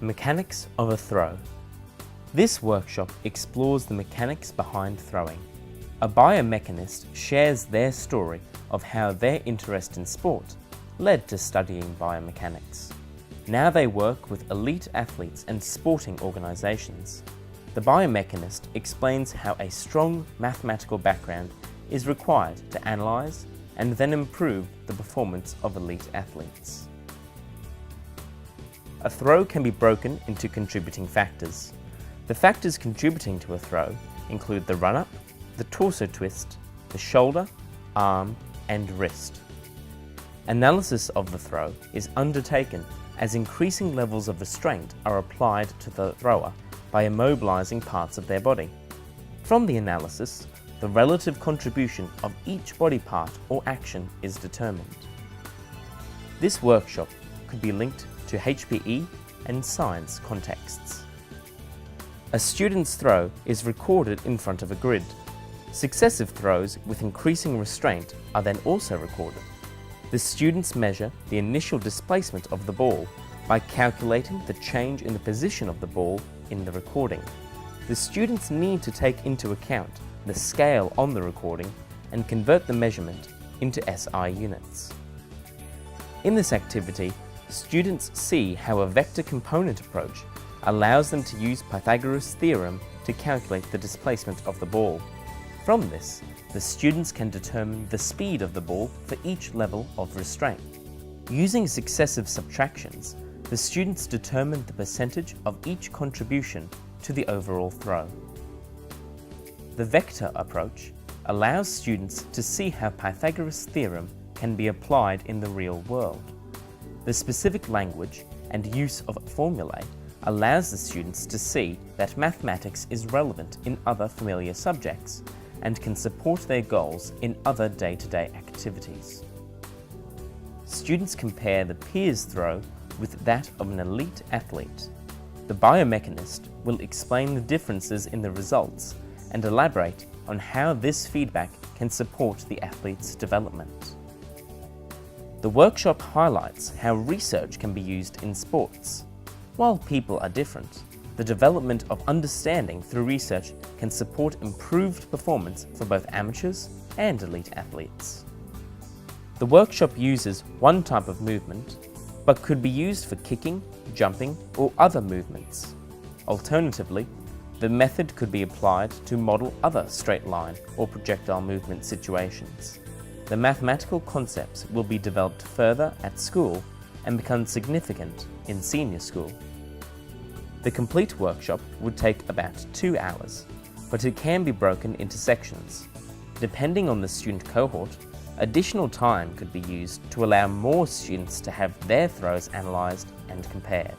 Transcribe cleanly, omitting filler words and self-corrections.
Mechanics of a throw. This workshop explores the mechanics behind throwing. A biomechanist shares their story of how their interest in sport led to studying biomechanics. Now they work with elite athletes and sporting organisations. The biomechanist explains how a strong mathematical background is required to analyse and then improve the performance of elite athletes. A throw can be broken into contributing factors. The factors contributing to a throw include the run-up, the torso twist, the shoulder, arm, and wrist. Analysis of the throw is undertaken as increasing levels of restraint are applied to the thrower by immobilizing parts of their body. From the analysis, the relative contribution of each body part or action is determined. This workshop could be linked to HPE and science contexts. A student's throw is recorded in front of a grid. Successive throws with increasing restraint are then also recorded. The students measure the initial displacement of the ball by calculating the change in the position of the ball in the recording. The students need to take into account the scale on the recording and convert the measurement into SI units. In this activity, students see how a vector component approach allows them to use Pythagoras' theorem to calculate the displacement of the ball. From this, the students can determine the speed of the ball for each level of restraint. Using successive subtractions, the students determine the percentage of each contribution to the overall throw. The vector approach allows students to see how Pythagoras' theorem can be applied in the real world. The specific language and use of formulae allows the students to see that mathematics is relevant in other familiar subjects and can support their goals in other day-to-day activities. Students compare the peer's throw with that of an elite athlete. The biomechanist will explain the differences in the results and elaborate on how this feedback can support the athlete's development. The workshop highlights how research can be used in sports. While people are different, the development of understanding through research can support improved performance for both amateurs and elite athletes. The workshop uses one type of movement, but could be used for kicking, jumping, or other movements. Alternatively, the method could be applied to model other straight line or projectile movement situations. The mathematical concepts will be developed further at school and become significant in senior school. The complete workshop would take about 2 hours, but it can be broken into sections. Depending on the student cohort, additional time could be used to allow more students to have their throws analysed and compared.